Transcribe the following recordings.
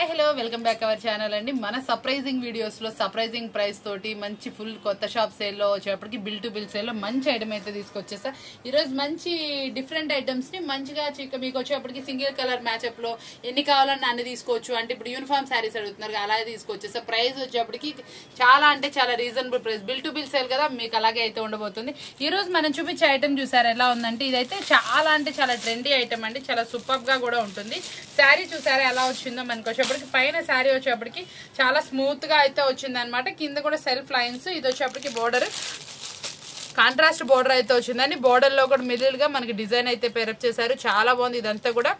Hi hello welcome back our channel అండి. మన surprising videos లో సర్ప్రైజింగ్ ప్రైస్ తోటి మంచి ఫుల్ కొత్త షాప్ సేల్ లో వచ్చేప్పటికి బిల్ టు బిల్ సేల్ లో మంచి ఐటమ్ అయితే తీసుకొచ్చేసా. ఈ రోజు మంచి డిఫరెంట్ ఐటమ్స్ ని మంచిగా మీకు వచ్చేప్పటికి సింగిల్ కలర్ మ్యాచ్అప్ లో ఎన్ని కావాలన్నా అన్ని తీసుకోవచ్చు. అంటే ఇప్పుడు యూనిఫామ్ శారీస్ అడుగుతున్నారు అలాగే తీసుకోవచ్చు. ప్రైస్ వచ్చేప్పటికి చాలా అంటే చాలా reasonable price. Bill to bill sale కదా మీకు అలాగే అయితే ఉండబోతుంది. ఈ రోజు మనం చూపించే ఐటమ్ చూసారు ఎలా ఉందంటే ఇదైతే చాలా అంటే చాలా ట్రెండీ ఐటమ్ అండి. చాలా సూపర్ గా కూడా ఉంటుంది. శారీ చూసారా ఎలా వచ్చిందో మనకు వచ్చేప్పటికి పైన శారీ వచ్చేప్పటికి చాలా స్మూత్ గా అయితే వచ్చింది అనమాట. కింద కూడా సెల్ఫ్ లైన్స్. ఇది వచ్చేప్పటికి బోర్డర్ కాంట్రాస్ట్ బోర్డర్ అయితే వచ్చిందండి. బోర్డర్ లో కూడా మిడిల్ గా మనకి డిజైన్ అయితే పేరప్ చేశారు. చాలా బాగుంది. ఇదంతా కూడా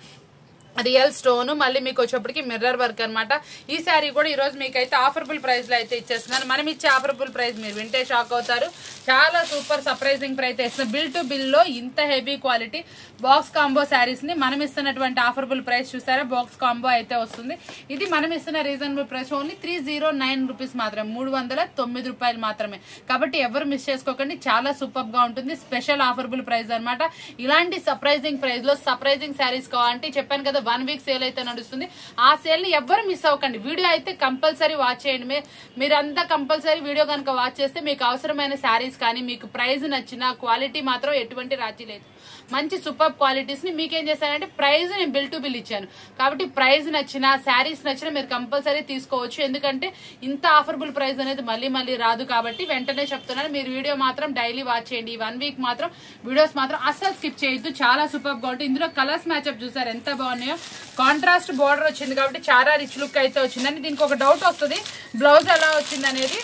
రియల్ స్టోన్ మళ్ళీ మీకు వచ్చేప్పటికి మిర్రర్ వర్క్ అనమాట. ఈ శారీ కూడా ఈ రోజు మీకైతే ఆఫర్బుల్ ప్రైస్ లో అయితే ఇచ్చేస్తున్నాను. మనం ఇచ్చే ఆఫర్బుల్ ప్రైస్ మీరు వింటే షాక్ అవుతారు. చాలా సూపర్ సర్ప్రైజింగ్ ప్రైస్ ఇస్తున్నాం. బిల్ టు బిల్ లో ఇంత heavy quality box combo saris ని మనం ఇస్తున్నటువంటి ఆఫర్బుల్ ప్రైస్ చూసారా. బాక్స్ కాంబో అయితే వస్తుంది. ఇది మనం ఇస్తున్న రీజనబుల్ ప్రైస్ ఓన్లీ 309 రూపీస్ మాత్రమే, 309 రూపాయలు మాత్రమే. కాబట్టి ఎవరు మిస్ చేసుకోకండి. చాలా సూపర్ గా ఉంటుంది. స్పెషల్ ఆఫర్బుల్ ప్రైస్ అనమాట. ఇలాంటి సర్ప్రైజింగ్ ప్రైస్ లో సర్ప్రైజింగ్ శారీస్ కావాలంటే చెప్పాను కదా 1 వీక్ సేల్ అయితే నడుస్తుంది. ఆ సేల్ ని ఎవ్వరు మిస్ అవ్వకండి. వీడియో అయితే కంపల్సరీ వాచ్ చేయండి. మీరంతా కంపల్సరీ వీడియో కనుక వాచ్ చేస్తే మీకు అవసరమైన శారీస్ కానీ మీకు ప్రైస్ నచ్చిన క్వాలిటీ మాత్రం ఎటువంటి రాజీ లేదు. మంచి సూపర్ క్వాలిటీస్ ని మీకేం చేశానంటే ప్రైస్ నేను బిల్ టు బిల్ ఇచ్చాను. కాబట్టి ప్రైస్ నచ్చిన శారీస్ నచ్చిన మీరు కంపల్సరీ తీసుకోవచ్చు. ఎందుకంటే ఇంత ఆఫర్బుల్ ప్రైస్ అనేది మళ్ళీ మళ్ళీ రాదు. కాబట్టి వెంటనే చెప్తున్నాను మీరు వీడియో మాత్రం డైలీ వాచ్ చేయండి. 1 వీక్ మాత్రం వీడియోస్ మాత్రం అస్సలు స్కిప్ చేయొద్దు. చాలా సూపర్ గా ఉంటుంది. ఇందులో కలర్స్ మ్యాచ్అప్ చూసారు ఎంత బాగున్నాయో. కాంట్రాస్ట్ బోర్డర్ వచ్చింది కాబట్టి చాలా రిచ్ లుక్ అయితే వచ్చిందని. దీనికి ఒక డౌట్ వస్తుంది బ్లౌజ్ ఎలా వచ్చింది అనేది.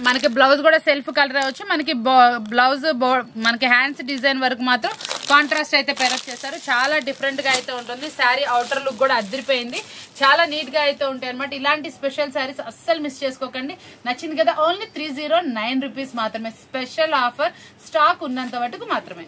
మనకి బ్లౌజ్ కూడా సెల్ఫ్ కలర్ అవచ్చు. మనకి బ్లౌజ్ మనకి హ్యాండ్స్ డిజైన్ వరకు మాత్రం కాంట్రాస్ట్ అయితే పేరప్ చేశారు. చాలా డిఫరెంట్ గా అయితే ఉంటుంది. శారీ అవుటర్ లుక్ కూడా అదిరిపోయింది. చాలా నీట్ గా అయితే ఉంటాయి అనమాట. ఇలాంటి స్పెషల్ శారీస్ అస్సలు మిస్ చేసుకోకండి. నచ్చింది కదా ఓన్లీ 309 రూపీస్ మాత్రమే. స్పెషల్ ఆఫర్ స్టాక్ ఉన్నంత మటుకు మాత్రమే.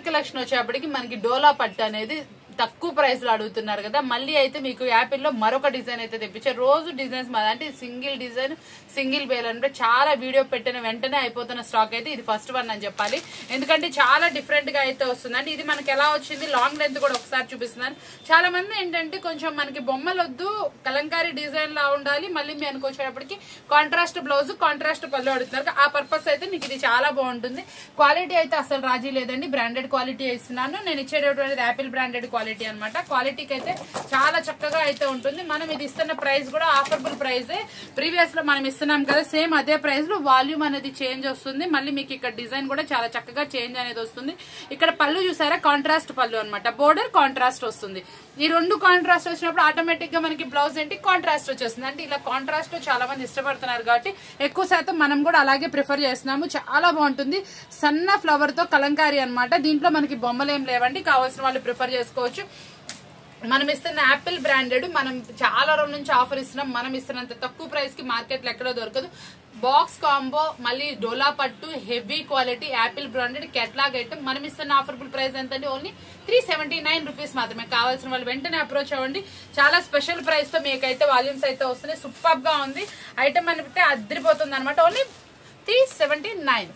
కలెక్షన్ వచ్చేప్పటికి మనకి డోలా పట్టు అనేది తక్కువ ప్రైస్ లో అడుగుతున్నారు కదా. మళ్ళీ అయితే మీకు యాపిల్ లో మరొక డిజైన్ అయితే తెప్పించారు. రోజు డిజైన్స్ అంటే సింగిల్ డిజైన్ సింగిల్ బేల్ అంటే చాలా వీడియో పెట్టిన వెంటనే అయిపోతున్న స్టాక్ అయితే ఇది ఫస్ట్ వన్ అని చెప్పాలి. ఎందుకంటే చాలా డిఫరెంట్ గా అయితే వస్తుందండి. ఇది మనకి ఎలా వచ్చింది లాంగ్ లెంత్ కూడా ఒకసారి చూపిస్తున్నాను. చాలా మంది ఏంటంటే కొంచెం మనకి బొమ్మలు వద్దు కలంకారీ డిజైన్ లా ఉండాలి. మళ్ళీ మీ అనుకొచ్చేటప్పటికి కాంట్రాస్ట్ బ్లౌజ్ కాంట్రాస్ట్ పళ్ళు అడుగుతున్నారు. ఆ పర్పస్ అయితే మీకు ఇది చాలా బాగుంటుంది. క్వాలిటీ అయితే అసలు రాజీ లేదండి. బ్రాండెడ్ క్వాలిటీ ఇస్తున్నాను. నేను ఇచ్చేటటువంటి యాపిల్ బ్రాండెడ్ క్వాలిటీ అనమాట. క్వాలిటీకి అయితే చాలా చక్కగా అయితే ఉంటుంది. మనం ఇది ఇస్తున్న ప్రైస్ కూడా ఆఫర్బుల్ ప్రైస్. ప్రీవియస్ లో మనం ఇస్తున్నాం కదా సేమ్ అదే ప్రైస్ లో వాల్యూమ్ అనేది చేంజ్ వస్తుంది. మళ్ళీ మీకు ఇక్కడ డిజైన్ కూడా చాలా చక్కగా చేంజ్ అనేది వస్తుంది. ఇక్కడ పళ్ళు చూసారా కాంట్రాస్ట్ పళ్ళు అనమాట. బోర్డర్ కాంట్రాస్ట్ వస్తుంది. ఈ రెండు కాంట్రాస్ట్ వచ్చినప్పుడు ఆటోమేటిక్ గా మనకి బ్లౌజ్ ఏంటి కాంట్రాస్ట్ వచ్చేస్తుంది. అంటే ఇలా కాంట్రాస్ట్ చాలా మంది ఇష్టపడుతున్నారు కాబట్టి ఎక్కువ శాతం మనం కూడా అలాగే ప్రిఫర్ చేస్తున్నాము. చాలా బాగుంటుంది. సన్న ఫ్లవర్ తో కలంకారీ అనమాట. దీంట్లో మనకి బొమ్మలు ఏం లేవండి. కావాల్సిన వాళ్ళు ప్రిఫర్ చేసుకోవచ్చు. మనం ఇస్తున్న యాపిల్ బ్రాండెడ్ మనం చాలా రోజుల నుంచి ఆఫర్ ఇస్తున్నాం. మనం ఇస్తున్నంత తక్కువ ప్రైస్ కి మార్కెట్ లో ఎక్కడో దొరకదు. బాక్స్ కాంబో మళ్ళీ డోలా పట్టు heavy quality Apple branded catalogue item. మనం ఇస్తున్న ఆఫర్బుల్ ప్రైస్ ఎంత అంటే ఓన్లీ 379 రూపీస్ మాత్రమే. కావాల్సిన వాళ్ళు వెంటనే అప్రోచ్ అవ్వండి. చాలా స్పెషల్ ప్రైస్ తో మీకైతే వాల్యూమ్స్ అయితే వస్తున్నాయి. సూపర్ గా ఉంది ఐటమ్ అంటే అదిరిపోతుంది అనమాట. ఓన్లీ 379.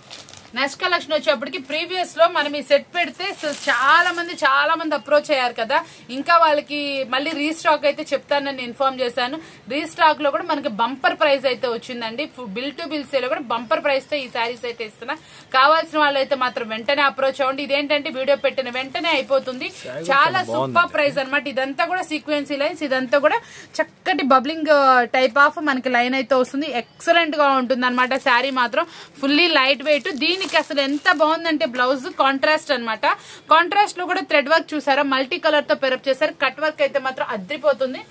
నెక్స్ట్ కలెక్షన్ వచ్చేప్పటికి ప్రీవియస్ లో మనం ఈ సెట్ పెడితే చాలా మంది అప్రోచ్ అయ్యారు కదా. ఇంకా వాళ్ళకి మళ్ళీ రీస్టాక్ అయితే చెప్తానని ఇన్ఫార్మ్ చేశాను. రీస్టాక్ లో కూడా మనకి బంపర్ ప్రైస్ అయితే వచ్చిందండి. బిల్ టు బిల్ సేల్ కూడా బంపర్ ప్రైస్ తో ఈ శారీస్ అయితే ఇస్తున్నా. కావాల్సిన వాళ్ళు అయితే మాత్రం వెంటనే అప్రోచ్ అవ్వండి. ఇదేంటంటే వీడియో పెట్టిన వెంటనే అయిపోతుంది. చాలా సూపర్ ప్రైస్ అనమాట. ఇదంతా కూడా సీక్వెన్సీ లైన్స్. ఇదంతా కూడా చక్కటి బబ్లింగ్ టైప్ ఆఫ్ మనకి లైన్ అయితే వస్తుంది. ఎక్సలెంట్ గా ఉంటుంది అనమాట. శారీ మాత్రం ఫుల్లీ లైట్ వెయిట్. దీనికి అసలు ఎంత బాగుందంటే బ్లౌజ్ కాంట్రాస్ట్ అనమాట. కాంట్రాస్ట్ లో కూడా థ్రెడ్ వర్క్ చూసారా మల్టీ కలర్ తో పెరప్ చేశారు. కట్ వర్క్ అయితే మాత్రం అద్రిపోతుంది.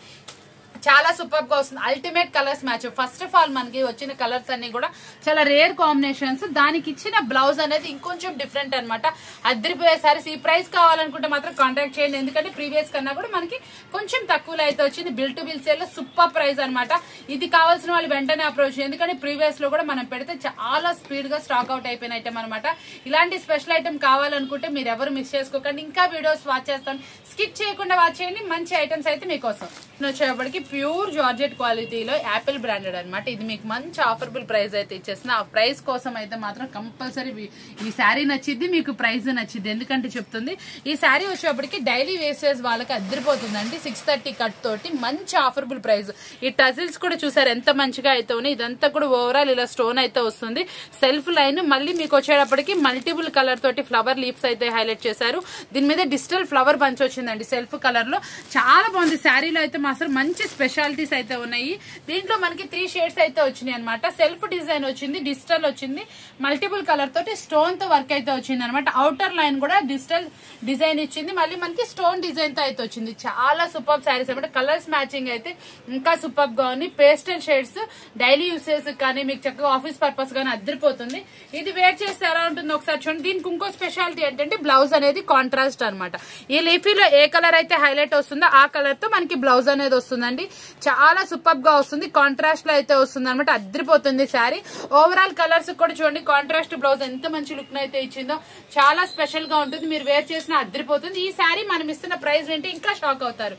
చాలా సూపర్ గా వస్తుంది. Ultimate colours match. First of all మనకి వచ్చిన కలర్స్ అన్ని కూడా చాలా రేర్ కాంబినేషన్స్. దానికి ఇచ్చిన బ్లౌజ్ అనేది ఇంకొంచెం డిఫరెంట్ అనమాట. అద్దరిపోయే సారీస్. ఈ ప్రైస్ కావాలనుకుంటే మాత్రం కాంటాక్ట్ చేయండి. ఎందుకంటే ప్రీవియస్ కన్నా కూడా మనకి కొంచెం తక్కువలో అయితే వచ్చింది. బిల్ టు బిల్ సేల్ లో సూపర్ ప్రైస్ అనమాట. ఇది కావాల్సిన వాళ్ళు వెంటనే అప్రోచ్. ఎందుకంటే ప్రీవియస్ లో కూడా మనం పెడితే చాలా స్పీడ్ గా స్టాక్ అవుట్ అయిపోయిన ఐటమ్ అనమాట. ఇలాంటి స్పెషల్ ఐటమ్ కావాలనుకుంటే మీరు ఎవరు మిస్ చేసుకోకండి. ఇంకా వీడియోస్ వాచ్ చేస్తాను. స్కిప్ చేయకుండా వాచ్ చేయండి. మంచి ఐటమ్స్ అయితే మీకోసం వచ్చేప్పటికి ప్యూర్ జార్జెట్ క్వాలిటీలో యాపిల్ బ్రాండెడ్ అనమాట. ఇది మీకు మంచి ఆఫర్బుల్ ప్రైస్ అయితే ఇచ్చేస్తున్నా. ఆ ప్రైస్ కోసం అయితే మాత్రం కంపల్సరీ ఈ శారీ నచ్చిద్ది, మీకు ప్రైస్ నచ్చిద్ది. ఎందుకంటే చెప్తుంది ఈ శారీ వచ్చేప్పటికి డైలీ వేసేజ్ వాళ్ళకి అద్దరిపోతుందండి. 630 కట్ తోటి మంచి ఆఫర్బుల్ ప్రైస్. ఈ టజిల్స్ కూడా చూసారు ఎంత మంచిగా అయితే ఉన్నాయి. ఇదంతా కూడా ఓవరాల్ ఇలా స్టోన్ అయితే వస్తుంది. సెల్ఫ్ లైన్ మళ్ళీ మీకు వచ్చేటప్పటికి మల్టిపుల్ కలర్ తోటి ఫ్లవర్ లీవ్స్ అయితే హైలైట్ చేశారు. దీని మీద డిజిటల్ ఫ్లవర్ బంచ్ వచ్చిందండి సెల్ఫ్ కలర్ లో. చాలా బాగుంది. శారీలో అయితే మాత్రం మంచి స్పెషాలిటీస్ అయితే ఉన్నాయి. దీంట్లో మనకి 3 షేడ్స్ అయితే వచ్చినాయి అనమాట. సెల్ఫ్ డిజైన్ వచ్చింది, డిజిటల్ వచ్చింది, మల్టిపుల్ కలర్ తోటి స్టోన్ తో వర్క్ అయితే వచ్చింది అనమాట. అవుటర్ లైన్ కూడా డిజిటల్ డిజైన్ ఇచ్చింది, మళ్ళీ మనకి స్టోన్ డిజైన్ తో అయితే వచ్చింది. చాలా సూపర్ శారీస్ అనమాట. కలర్స్ మ్యాచింగ్ అయితే ఇంకా సూపర్ గా ఉంది. పేస్టల్ షేడ్స్ డైలీ యూసేజ్ కానీ మీకు చక్కగా ఆఫీస్ పర్పస్ గానీ అద్దరిపోతుంది. ఇది వేర్ చేస్తే ఎలా ఉంటుంది ఒకసారి చూడండి. దీనికి ఇంకో స్పెషాలిటీ ఏంటంటే బ్లౌజ్ అనేది కాంట్రాస్ట్ అనమాట. ఈ లీఫీలో ఏ కలర్ అయితే హైలైట్ వస్తుందో ఆ కలర్ తో మనకి బ్లౌజ్ అనేది వస్తుందండి. చాలా సూపర్ గా వస్తుంది. కాంట్రాస్ట్ లో అయితే వస్తుంది అనమాట. అద్దరిపోతుంది శారీ. ఓవరాల్ కలర్స్ కూడా చూడండి. కాంట్రాస్ట్ బ్లౌజ్ ఎంత మంచి లుక్ అయితే ఇచ్చిందో చాలా స్పెషల్ గా ఉంటుంది. మీరు వేర్ చేసినా అద్దరిపోతుంది. ఈ శారీ మనం ఇస్తున్న ప్రైస్ ఏంటి ఇంకా షాక్ అవుతారు.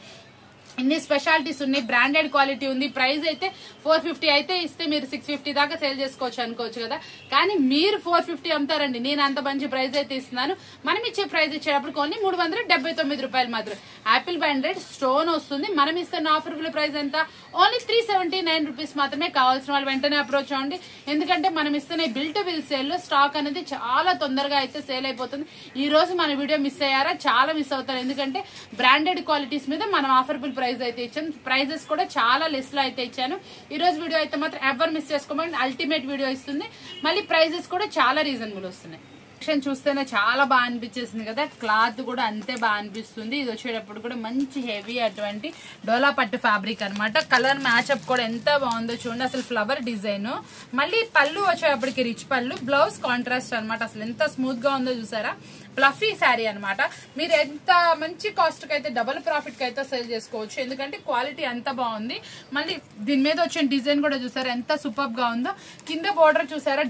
ఇన్ని స్పెషాలిటీస్ ఉన్నాయి. బ్రాండెడ్ క్వాలిటీ ఉంది. ప్రైస్ అయితే 450 అయితే ఇస్తే మీరు 650 దాకా సేల్ చేసుకోవచ్చు అనుకోవచ్చు కదా. కానీ మీరు 450 అమ్ముతారండి. నేను అంత మంచి ప్రైస్ అయితే ఇస్తున్నాను. మనం ఇచ్చే ప్రైస్ ఇచ్చేటప్పుడు ఓన్లీ 379 రూపాయలు మాత్రం. యాపిల్ బ్రాండెడ్ స్టోన్ వస్తుంది. మనం ఇస్తున్న ఆఫర్బుల్ ప్రైస్ ఎంత ఓన్లీ 379 రూపీస్ మాత్రమే. కావాల్సిన వాళ్ళు వెంటనే అప్రోచ్ అవ్వండి. ఎందుకంటే మనం ఇస్తున్న బిల్ టు బిల్ సేల్ లో స్టాక్ అనేది చాలా తొందరగా అయితే సేల్ అయిపోతుంది. ఈ రోజు మన వీడియో మిస్ అయ్యారా చాలా మిస్ అవుతారు. ఎందుకంటే బ్రాండెడ్ క్వాలిటీస్ మీద మనం ఆఫర్బుల్ ప్రైస్ అయితే ఇచ్చాను. ప్రైజెస్ కూడా చాలా లెస్ లో అయితే ఇచ్చాను. ఈ రోజు వీడియో అయితే మాత్రం ఎవరు మిస్ చేసుకోమని అల్టిమేట్ వీడియో ఇస్తుంది. మళ్ళీ ప్రైజెస్ కూడా చాలా రీజనబుల్ వస్తున్నాయి. చూస్తేనే చాలా బాగా అనిపించేసింది కదా. క్లాత్ కూడా అంతే బాగా అనిపిస్తుంది. ఇది వచ్చేటప్పుడు కూడా మంచి హెవీ అటువంటి డోలా పట్టు ఫ్యాబ్రిక్ అనమాట. కలర్ మ్యాచ్అప్ కూడా ఎంత బాగుందో చూడండి. అసలు ఫ్లవర్ డిజైన్, మళ్ళీ పళ్ళు వచ్చేటప్పటికి రిచ్ పళ్ళు, బ్లౌజ్ కాంట్రాస్ట్ అనమాట. అసలు ఎంత స్మూత్ గా ఉందో చూసారా. ఫ్లఫీ శారీ అనమాట. మీరు ఎంత మంచి కాస్ట్ కి అయితే డబుల్ ప్రాఫిట్ కి అయితే సేల్ చేసుకోవచ్చు. ఎందుకంటే క్వాలిటీ అంత బాగుంది. మళ్ళీ దీని మీద వచ్చిన డిజైన్ కూడా చూసారా ఎంత సూపర్ గా ఉందో. కింద బోర్డర్ చూసారా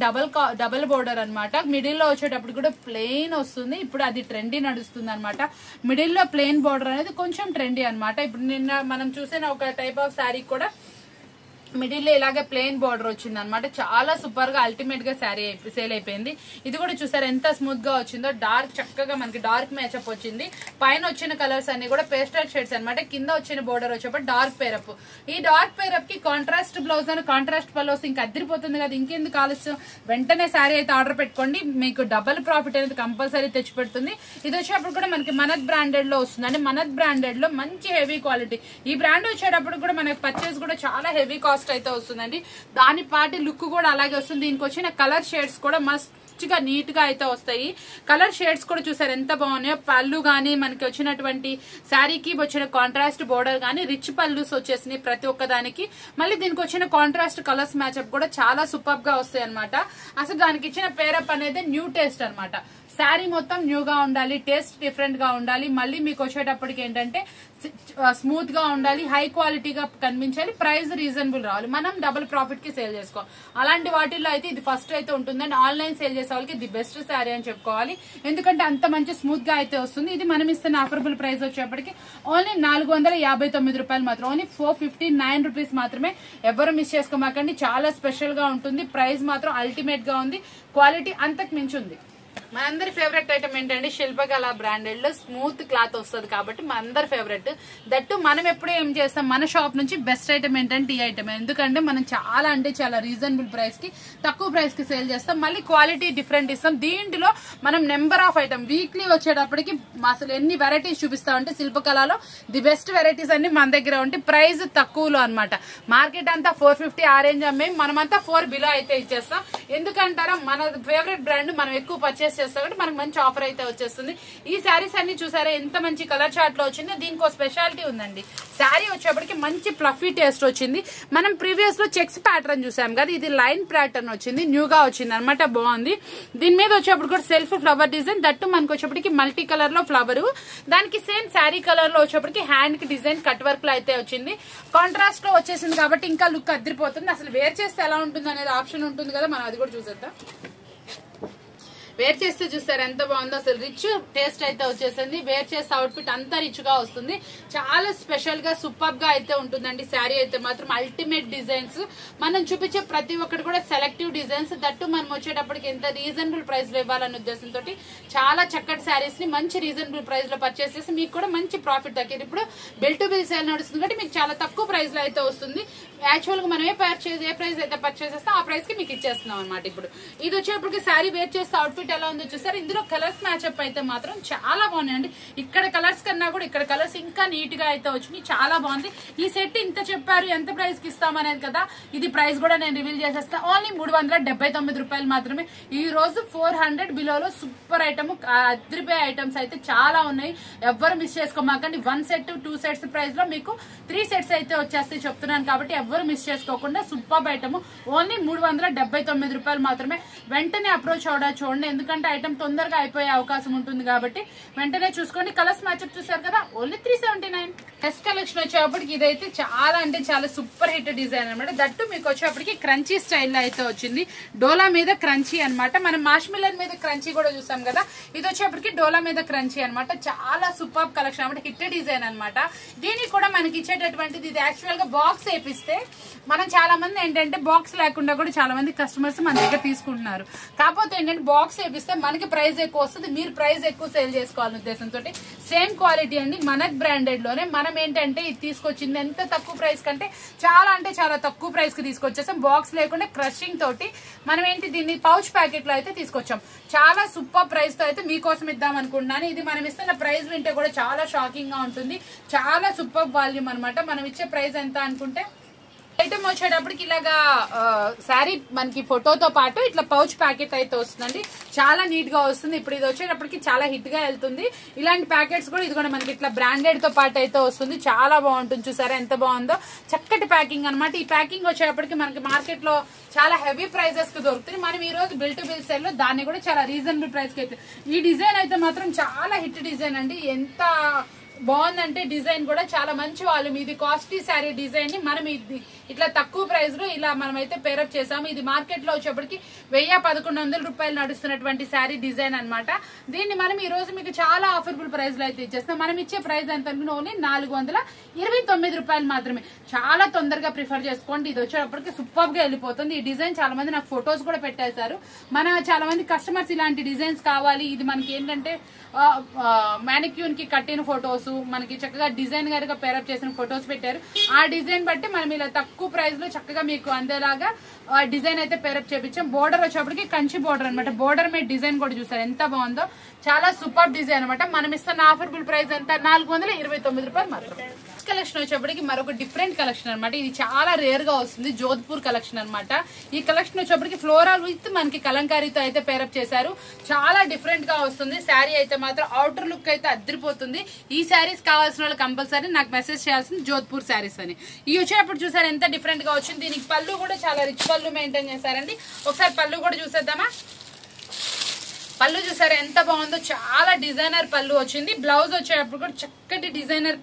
డబల్ బోర్డర్ అనమాట. మిడిల్ లో వచ్చేటప్పుడు కూడా ప్లెయిన్ వస్తుంది. ఇప్పుడు అది ట్రెండీ నడుస్తుంది అనమాట. మిడిల్ లో ప్లెయిన్ బోర్డర్ అనేది కొంచెం ట్రెండీ అనమాట. ఇప్పుడు నిన్న మనం చూసిన ఒక టైప్ ఆఫ్ శారీ కూడా మిడిల్ లో ఇలాగే ప్లెయిన్ బార్డర్ వచ్చింది అనమాట. చాలా సూపర్ గా అల్టిమేట్ గా శారీ సేల్ అయిపోయింది. ఇది కూడా చూసారు ఎంత స్మూత్ గా వచ్చిందో. డార్క్ చక్కగా మనకి డార్క్ మేచప్ వచ్చింది. పైన వచ్చిన కలర్స్ అన్ని కూడా పేస్టల్ షేడ్స్ అనమాట. కింద వచ్చిన బోర్డర్ వచ్చేప్పుడు డార్క్ పేరప్. ఈ డార్క్ పేరప్ కి కాంట్రాస్ట్ బ్లౌజ్ అని కాంట్రాస్ట్ పళ్ళు ఇంకా అద్దరిపోతుంది కదా. ఇంకెందుకు ఆలస్యం, వెంటనే శారీ అయితే ఆర్డర్ పెట్టుకోండి. మీకు డబుల్ ప్రాఫిట్ అనేది కంపల్సరీ తెచ్చి పెడుతుంది. ఇది వచ్చేటప్పుడు కూడా మనకి మనత్ బ్రాండెడ్ లో వస్తుంది అండి. మనత్ బ్రాండెడ్ లో మంచి హెవీ క్వాలిటీ. ఈ బ్రాండ్ వచ్చేటప్పుడు కూడా మనకి పర్చేస్ కూడా చాలా హెవీ కాస్ట్ అయితే వస్తుందండి. దాని పాటి లుక్ కూడా అలాగే వస్తుంది. దీనికి వచ్చిన కలర్ షేడ్స్ కూడా మంచిగా నీట్ గా అయితే వస్తాయి. కలర్ షేడ్స్ కూడా చూసారు ఎంత బాగున్నాయో. పళ్ళు గానీ మనకి వచ్చినటువంటి శారీకి వచ్చిన కాంట్రాస్ట్ బోర్డర్ గానీ రిచ్ పళ్ళుస్ వచ్చేసినాయి ప్రతి ఒక్క దానికి. మళ్ళీ దీనికి వచ్చిన కాంట్రాస్ట్ కలర్స్ మ్యాచ్అప్ కూడా చాలా సూపర్ గా వస్తాయి అనమాట. అసలు దానికి ఇచ్చిన పేరప్ అనేది న్యూ టేస్ట్ అనమాట. శారీ మొత్తం న్యూగా ఉండాలి, టేస్ట్ డిఫరెంట్ గా ఉండాలి. మళ్ళీ మీకు వచ్చేటప్పటికి ఏంటంటే స్మూత్ గా ఉండాలి, హై క్వాలిటీగా కనిపించాలి, ప్రైస్ రీజనబుల్ రావాలి. మనం డబుల్ ప్రాఫిట్ కి సేల్ చేసుకోవాలి. అలాంటి వాటిల్లో అయితే ఇది ఫస్ట్ అయితే ఉంటుందండి. ఆన్లైన్ సేల్ చేసే వాళ్ళకి ది బెస్ట్ శారీ అని చెప్పుకోవాలి. ఎందుకంటే అంత మంచి స్మూత్ గా అయితే వస్తుంది. ఇది మనం ఇస్తున్న ఆఫర్బుల్ ప్రైస్ వచ్చేప్పటికి ఓన్లీ 459 రూపాయలు మాత్రం. ఓన్లీ 459 రూపీస్ మాత్రమే. ఎవరు మిస్ చేసుకోమాకండి. చాలా స్పెషల్ గా ఉంటుంది. ప్రైస్ మాత్రం అల్టిమేట్ గా ఉంది. క్వాలిటీ అంతకు మించి ఉంది. మనందరి ఫేవరెట్ ఐటమ్ ఏంటంటే శిల్పకళ బ్రాండెడ్ లో స్మూత్ క్లాత్ వస్తుంది కాబట్టి మనందరి ఫేవరెట్. దట్టు మనం ఎప్పుడు ఏం చేస్తాం, మన షాప్ నుంచి బెస్ట్ ఐటమ్ ఏంటంటే ఈ ఐటమ్. ఎందుకంటే మనం చాలా అంటే చాలా రీజనబుల్ ప్రైస్ కి తక్కువ ప్రైస్ కి సేల్ చేస్తాం. మళ్ళీ క్వాలిటీ డిఫరెంట్ ఇస్తాం. దీంట్లో మనం నెంబర్ ఆఫ్ ఐటమ్ వీక్లీ వచ్చేటప్పటికి అసలు ఎన్ని వెరైటీస్ చూపిస్తామంటే శిల్పకళలో ది బెస్ట్ వెరైటీస్ అన్ని మన దగ్గర ఉంటాయి. ప్రైస్ తక్కువలో అనమాట. మార్కెట్ అంతా 450 ఆ రేంజ్ అమ్మే, మనమంతా 4 బిలో అయితే ఇచ్చేస్తాం. ఎందుకంటారా మన ఫేవరెట్ బ్రాండ్ మనం ఎక్కువ పర్చేస్ చేస్తాం కాబట్టి మనకు మంచి ఆఫర్ అయితే వచ్చేస్తుంది. ఈ శారీస్ అన్ని చూసారా ఎంత మంచి కలర్ చార్ట్ లో వచ్చింది. దీనికి ఒక స్పెషాలిటీ ఉందండి. శారీ వచ్చేప్పటికి మంచి ఫ్లఫీ టేస్ట్ వచ్చింది. మనం ప్రీవియస్ లో చెక్స్ ప్యాటర్న్ చూసాం కదా, ఇది లైన్ ప్యాటర్న్ వచ్చింది, న్యూగా వచ్చింది అనమాట. బాగుంది. దీని మీద వచ్చేప్పుడు కూడా సెల్ఫ్ ఫ్లవర్ డిజైన్. దట్టు మనకు వచ్చేప్పటికి మల్టీ కలర్ లో ఫ్లవర్, దానికి సేమ్ శారీ కలర్ లో వచ్చేప్పటికి హ్యాండ్ కి డిజైన్ కట్ వర్క్ లో అయితే వచ్చింది. కాంట్రాస్ట్ లో వచ్చేసింది కాబట్టి ఇంకా లుక్ అద్దరిపోతుంది. అసలు వేర్ చేస్తే ఎలా ఉంటుంది అనేది ఆప్షన్ ఉంటుంది కదా, మనం అది కూడా చూసేద్దాం. వేర్ చేస్తే చూస్తారు ఎంత బాగుందో, అసలు రిచ్ టేస్ట్ అయితే వచ్చేసింది. వేర్ చేస్తే అవుట్ఫిట్ అంతా రిచ్ గా వస్తుంది. చాలా స్పెషల్ గా సూపర్ గా అయితే ఉంటుందండి. శారీ అయితే మాత్రం అల్టిమేట్ డిజైన్స్, మనం చూపించే ప్రతి ఒక్కటి కూడా సెలెక్టివ్ డిజైన్స్. దట్టు మనం వచ్చేటప్పటికి ఎంత రీజనబుల్ ప్రైస్ లో ఇవ్వాలనే ఉద్దేశంతో చాలా చక్కటి శారీస్ ని మంచి రీజనబుల్ ప్రైస్ లో పర్చేస్ చేసి మీకు కూడా మంచి ప్రాఫిట్ దక్కింది. ఇప్పుడు బిల్ టు బిల్ సేల్ నడుస్తుంది కాబట్టి మీకు చాలా తక్కువ ప్రైస్ లో అయితే వస్తుంది. యాక్చువల్ గా మనం ఏ ప్రైస్ అయితే పర్చేస్ చేస్తాం ఆ ప్రైస్ కి మీకు ఇచ్చేస్తున్నాం అనమాట. ఇప్పుడు ఇది వచ్చేప్పటికి శారీ వేర్ చేస్తే అవుట్ఫిట్ ఎలా ఉందో చూసారు. ఇందులో కలర్స్ మ్యాచ్అప్ అయితే మాత్రం చాలా బాగున్నాయండి. ఇక్కడ కలర్స్ కన్నా కూడా ఇక్కడ కలర్స్ ఇంకా నీట్ గా అయితే వచ్చినాయి, చాలా బాగుంది. ఈ సెట్ ఇంత చెప్పారు, ఎంత ప్రైస్ కి ఇస్తామనేది కదా, ఇది ప్రైస్ కూడా నేను రివీల్ చేసేస్తా. ఓన్లీ 379 రూపాయలు మాత్రమే. ఈ రోజు 400 బిలోలో సూపర్ ఐటమ్, అదిరిపోయే ఐటమ్స్ అయితే చాలా ఉన్నాయి. ఎవ్వరు మిస్ చేసుకోమాకండి. 1 సెట్ 2 సెట్స్ ప్రైస్ లో మీకు 3 సెట్స్ అయితే వచ్చేస్తాయి చెప్తున్నాను కాబట్టి ఎవ్వరు మిస్ చేసుకోకుండా సూపర్ ఐటమ్. ఓన్లీ 379 రూపాయలు మాత్రమే. వెంటనే అప్రోచ్ అవడా చూడండి, ఎందుకంటే ఐటమ్ తొందరగా అయిపోయే అవకాశం ఉంటుంది కాబట్టి వెంటనే చూసుకోండి. కలర్స్ మ్యాచ్అప్ చూసారు కదా, ఓన్లీ 379. నెక్స్ట్ కలెక్షన్ వచ్చేప్పటికి ఇదైతే చాలా అంటే చాలా సూపర్ హిట్ డిజైన్ అనమాట. దట్టు మీకు వచ్చేప్పటికి క్రంచీ స్టైల్లో అయితే వచ్చింది. డోలా మీద క్రంచీ అనమాట. మనం మాష్మిలన్ మీద క్రంచీ కూడా చూసాం కదా, ఇది వచ్చేప్పటికి డోలా మీద క్రంచీ అనమాట. చాలా సూపర్ కలెక్షన్ అనమాట, హిట్ డిజైన్ అనమాట. దీనికి కూడా మనకి ఇచ్చేటటువంటిది, ఇది యాక్చువల్ గా బాక్స్ వేపిస్తే మనం చాలా మంది ఏంటంటే బాక్స్ లేకుండా కూడా చాలా మంది కస్టమర్స్ మన దగ్గర తీసుకుంటున్నారు. కాకపోతే ఏంటంటే బాక్స్ వేపిస్తే మనకి ప్రైస్ ఎక్కువ వస్తుంది, మీరు ప్రైస్ ఎక్కువ సేల్ చేసుకోవాలనే ఉద్దేశంతో సేమ్ క్వాలిటీ అండి మన బ్రాండెడ్ లోనే మనం ఏంటంటే ఇది తీసుకొచ్చింది ఎంత తక్కువ ప్రైస్ కంటే చాలా అంటే చాలా తక్కువ ప్రైస్ కి తీసుకొచ్చేసాం. బాక్స్ లేకుండా క్రషింగ్ తోటి మనం ఏంటి దీన్ని పౌచ్ ప్యాకెట్ లో అయితే తీసుకొచ్చాం. చాలా సూపర్ ప్రైస్ తో అయితే మీకోసం ఇద్దాం అనుకుంటున్నాను. ఇది మనం ఇస్తున్న ప్రైస్ వింటే కూడా చాలా షాకింగ్ గా ఉంటుంది. చాలా సూపర్ వాల్యూమ్ అనమాట. మనం ఇచ్చే ప్రైస్ ఎంత అనుకుంటే, ఐటమ్ వచ్చేటప్పటికి ఇలాగా శారీ మనకి ఫోటోతో పాటు ఇట్లా పౌచ్ ప్యాకెట్ అయితే వస్తుందండి. చాలా నీట్ గా వస్తుంది. ఇప్పుడు ఇది వచ్చేటప్పటికి చాలా హిట్ గా వెళ్తుంది. ఇలాంటి ప్యాకెట్స్ కూడా ఇది కూడా మనకి ఇట్లా బ్రాండెడ్ తో పాటు అయితే వస్తుంది. చాలా బాగుంటుంది. చూసారా ఎంత బాగుందో, చక్కటి ప్యాకింగ్ అనమాట. ఈ ప్యాకింగ్ వచ్చేటప్పటికి మనకి మార్కెట్ లో చాలా హెవీ ప్రైజెస్ కి దొరుకుతుంది. మనం ఈ రోజు బిల్ టు బిల్ సేల్ లో దాన్ని కూడా చాలా రీజనబుల్ ప్రైస్ కి అయితే, ఈ డిజైన్ అయితే మాత్రం చాలా హిట్ డిజైన్ అండి. ఎంత బాగుందంటే డిజైన్ కూడా చాలా మంచి వాల్యూమ్. ఇది కాస్ట్లీ శారీ డిజైన్ ని మనం ఇట్లా తక్కువ ప్రైస్ లో ఇలా మనం అయితే పేరప్ చేసాము. ఇది మార్కెట్ లో వచ్చేప్పటికి 1000-1100 రూపాయలు నడుస్తున్నటువంటి శారీ డిజైన్ అనమాట. దీన్ని మనం ఈ రోజు మీకు చాలా ఆఫర్బుల్ ప్రైస్ లో అయితే ఇచ్చేస్తాం. మనం ఇచ్చే ప్రైస్ ఎంత అనుకున్నా ఓన్లీ 429 రూపాయలు మాత్రమే. చాలా తొందరగా ప్రిఫర్ చేసుకోండి. ఇది వచ్చేటప్పటికి సూపర్ గా వెళ్ళిపోతుంది. ఈ డిజైన్ చాలా మంది నాకు ఫొటోస్ కూడా పెట్టేశారు. మన చాలా మంది కస్టమర్స్ ఇలాంటి డిజైన్స్ కావాలి, ఇది మనకి ఏంటంటే మ్యానిక్యూన్ కి కట్టిన ఫొటోస్, మనకి చక్కగా డిజైన్ గారిగా పేరప్ చేసిన ఫొటోస్ పెట్టారు. ఆ డిజైన్ బట్టి మనం ఇలా తక్కువ ప్రైస్ లో చక్కగా మీకు అందేలాగా డిజైన్ అయితే పేరప్ చేపించాం. బోర్డర్ వచ్చేప్పటికి కంచి బోర్డర్ అనమాట. బోర్డర్ మీద డిజైన్ కూడా చూసారు ఎంత బాగుందో, చాలా సూపర్ డిజైన్ అనమాట. మనం ఇస్తున్న ఆఫర్బుల్ ప్రైస్ ఎంత, 429 రూపాయలు మాత్రం. కలెక్షన్ వచ్చేప్పటికి మరొక డిఫరెంట్ కలెక్షన్ అనమాట. ఇది చాలా రేర్ గా వస్తుంది, జోధ్పూర్ కలెక్షన్ అనమాట. ఈ కలెక్షన్ వచ్చేప్పటికి ఫ్లోరల్ విత్ మనకి కలంకారీతో అయితే పేరప్ చేశారు. చాలా డిఫరెంట్ గా వస్తుంది. శారీ అయితే మాత్రం అవుటర్ లుక్ అయితే అద్దరిపోతుంది. ఈ శారీస్ కావాల్సిన వాళ్ళు కంపల్సరీ నాకు మెసేజ్ చేయాల్సింది జోధ్పూర్ శారీస్ అని. ఈ వచ్చేటప్పుడు చూసారు ఎంత డిఫరెంట్ గా వచ్చింది. దీనికి పళ్ళు కూడా చాలా రిచ్ పళ్ళు మెయింటైన్ చేశారండి. ఒకసారి పళ్ళు కూడా చూసేద్దామా. పళ్ళు చూసారు ఎంత బాగుందో, చాలా డిజైనర్ పళ్ళు వచ్చింది. బ్లౌజ్ వచ్చేటప్పుడు కూడా చక్కటి డిజైనర్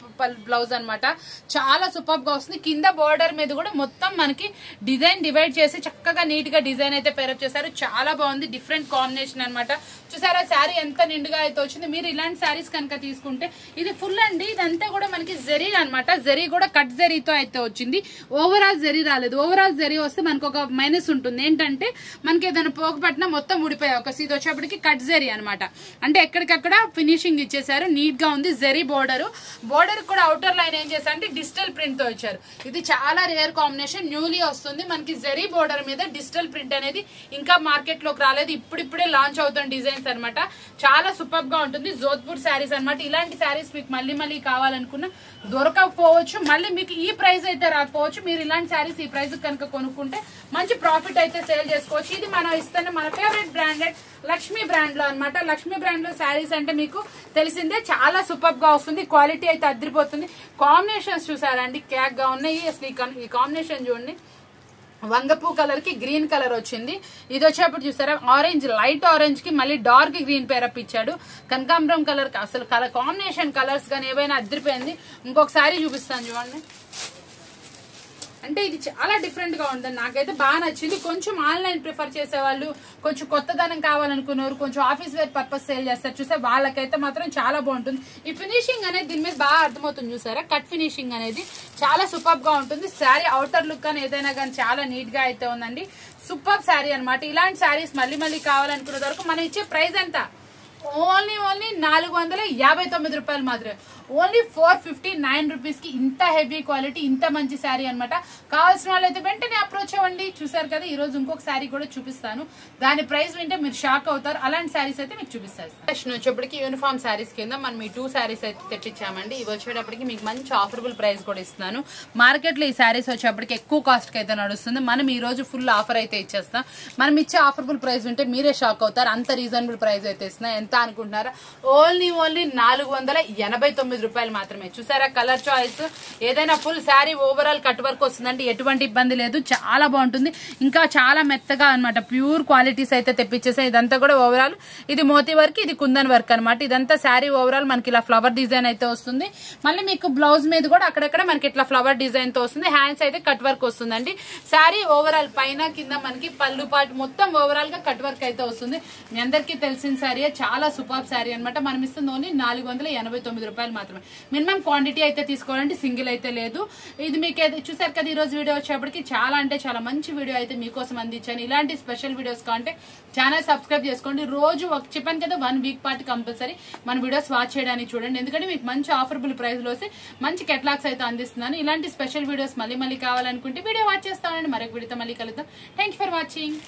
బ్లౌజ్ అనమాట. చాలా సూపర్ గా వస్తుంది. కింద బోర్డర్ మీద కూడా మొత్తం మనకి డిజైన్ డివైడ్ చేసి చక్కగా నీట్ గా డిజైన్ అయితే పేరప్ చేశారు. చాలా బాగుంది, డిఫరెంట్ కాంబినేషన్ అనమాట. చూసారా శారీ ఎంత నిండుగా అయితే వచ్చింది. మీరు ఇలాంటి శారీస్ కనుక తీసుకుంటే ఇది ఫుల్ అండి. ఇదంతా కూడా మనకి జరీ అనమాట. జరీ కూడా కట్ జరీతో అయితే వచ్చింది. ఓవరాల్ జరీ రాలేదు. ఓవరాల్ జరీ వస్తే మనకు ఒక మైనస్ ఉంటుంది. ఏంటంటే మనకి ఏదైనా పోగు పట్టినా మొత్తం ఊడిపోయే అవకాశం. ఇది వచ్చేప్పటికి కట్ జరీ అనమాట. అంటే ఎక్కడికక్కడ ఫినిషింగ్ ఇచ్చేసారు. నీట్ గా ఉంది. జరీ బోర్డర్ కూడా అవుటర్ లైన్ ఏం చేశారు అంటే డిజిటల్ ప్రింట్ తో ఇచ్చారు. ఇది చాలా రేర్ కాంబినేషన్, న్యూలీ వస్తుంది. మనకి జరీ బోర్డర్ మీద డిజిటల్ ప్రింట్ అనేది ఇంకా మార్కెట్ లోకి రాలేదు. ఇప్పుడిప్పుడే లాంచ్ అవుతున్న డిజైన్స్ అనమాట. చాలా సూపర్ గా ఉంటుంది. జోధ్పూర్ శారీస్ అనమాట. ఇలాంటి శారీస్ మీకు మళ్ళీ మళ్ళీ కావాలనుకున్నా దొరకకపోవచ్చు, మళ్ళీ మీకు ఈ ప్రైస్ అయితే రాకపోవచ్చు. మీరు ఇలాంటి శారీస్ ఈ ప్రైస్ కనుక కొనుక్కుంటే మంచి ప్రాఫిట్ అయితే సేల్ చేసుకోవచ్చు. ఇది మనం ఇస్తున్న మన ఫేవరెట్ బ్రాండెడ్ లక్ష్మీ బ్రాండ్ లో అనమాట. లక్ష్మీ బ్రాండ్ లో శారీస్ అంటే మీకు తెలిసిందే, చాలా సూపర్ గా వస్తుంది. క్వాలిటీ అయితే అద్దరిపోతుంది. కాంబినేషన్స్ చూసారండి, క్యాక్ గా ఉన్నాయి. అసలు ఈ కాంబినేషన్ చూడండి, వంగపూ కలర్ కి గ్రీన్ కలర్ వచ్చింది. ఇది వచ్చేప్పుడు చూసారా ఆరెంజ్, లైట్ ఆరెంజ్ కి మళ్ళీ డార్క్ గ్రీన్ పేరప్ ఇచ్చాడు. కనకాంబరం కలర్ కి అసలు కాంబినేషన్ కలర్స్ గానీ ఏవైనా అద్దరిపోయింది. ఇంకొకసారి చూపిస్తాను చూడండి. అంటే ఇది చాలా డిఫరెంట్ గా ఉంటుంది, నాకైతే బాగా నచ్చింది. కొంచెం ఆన్లైన్ ప్రిఫర్ చేసే వాళ్ళు, కొంచెం కొత్తదనం కావాలనుకున్నారు, కొంచెం ఆఫీస్ వేర్ పర్పస్ సేల్ చేస్తారు చూసే వాళ్ళకైతే మాత్రం చాలా బాగుంటుంది. ఈ ఫినిషింగ్ అనేది దీని మీద బాగా అర్థమవుతుంది చూసారా, కట్ ఫినిషింగ్ అనేది చాలా సూపర్ గా ఉంటుంది. శారీ అవుటర్ లుక్ అని ఏదైనా కానీ చాలా నీట్ గా అయితే ఉందండి. సూపర్ శారీ అనమాట. ఇలాంటి శారీస్ మళ్ళీ మళ్ళీ కావాలనుకునే వరకు మనం ఇచ్చే ప్రైస్ ఎంత, ఓన్లీ 459 రూపాయలు మాత్రమే. ఓన్లీ 459 రూపీస్ కి ఇంత హెవీ క్వాలిటీ, ఇంత మంచి శారీ అనమాట. కావాల్సిన వాళ్ళైతే వెంటనే అప్రోచ్ అవ్వండి. చూసారు కదా, ఈ రోజు ఇంకొక శారీ కూడా చూపిస్తాను, దాని ప్రైస్ వింటే మీరు షాక్ అవుతారు. అలాంటి శారీస్ అయితే మీకు చూపిస్తాను. నెక్స్ట్ వచ్చేప్పటికి యూనిఫామ్ శారీస్ కింద మనం ఈ 2 శారీస్ అయితే తెప్పించామండి. ఇవి వచ్చేటప్పటికి మీకు మంచి ఆఫరబుల్ ప్రైస్ కూడా ఇస్తున్నాను. మార్కెట్ లో ఈ శారీస్ వచ్చేప్పటికి ఎక్కువ కాస్ట్ కి అయితే నడుస్తుంది, మనం ఈ రోజు ఫుల్ ఆఫర్ అయితే ఇచ్చేస్తాం. మనం ఇచ్చే ఆఫరబుల్ ప్రైస్ వింటే మీరే షాక్ అవుతారు, అంత రీజనబుల్ ప్రైస్ అయితే ఇస్తున్నాం. ఎంత అనుకుంటున్నారా, ఓన్లీ 489 రూపాయలు మాత్రమే. చూసారా కలర్ చాయిస్, ఏదైనా full sari overall cut work వస్తుందండి, ఎటువంటి ఇబ్బంది లేదు, చాలా బాగుంటుంది. ఇంకా చాలా మెత్తగా అనమాట, ప్యూర్ క్వాలిటీస్ అయితే తెప్పించేసాయి. ఇదంతా కూడా ఓవరాల్ ఇది మోతీ వర్క్, ఇది కుందన్ వర్క్ అనమాట. ఇదంతా శారీ ఓవరాల్ మనకి ఇలా ఫ్లవర్ డిజైన్ అయితే వస్తుంది. మళ్ళీ మీకు బ్లౌజ్ మీద కూడా అక్కడక్కడ మనకి ఇట్లా ఫ్లవర్ డిజైన్ తో వస్తుంది. హ్యాండ్స్ అయితే కట్ వర్క్ వస్తుందండి. శారీ ఓవరాల్ పైన కింద మనకి పళ్ళు పాటు మొత్తం ఓవరాల్ గా కట్ వర్క్ అయితే వస్తుంది. మీ అందరికీ తెలిసిన శారీ, చాలా సూపర్ శారీ అనమాట. మనం ఇస్తుంది ఓన్లీ 489 రూపాయలు మాత్రమే. మినిమం క్వాంటిటీ అయితే తీసుకోవాలంటే, సింగిల్ అయితే లేదు. ఇది మీకు చూసారు కదా, ఈ రోజు వీడియో వచ్చేప్పటికి చాలా అంటే చాలా మంచి వీడియో అయితే మీకోసం అందించాను. ఇలాంటి స్పెషల్ వీడియోస్ కావాలంటే ఛానల్ సబ్స్క్రైబ్ చేసుకోండి. రోజు చెప్పాను కదా, 1 వీక్ పాటు కంపల్సరీ మన వీడియోస్ వాచ్ చేయడానికి చూడండి, ఎందుకంటే మీకు మంచి ఆఫరబుల్ ప్రైస్ లో మంచి కెటలాగ్స్ అయితే అందిస్తున్నాను. ఇలాంటి స్పెషల్ వీడియోస్ మళ్ళీ కావాలనుకుంటే వీడియో వాచ్ చేస్తానండి. మరొక వీడియోతో మళ్ళీ కలుద్దాం. Thank you for watching.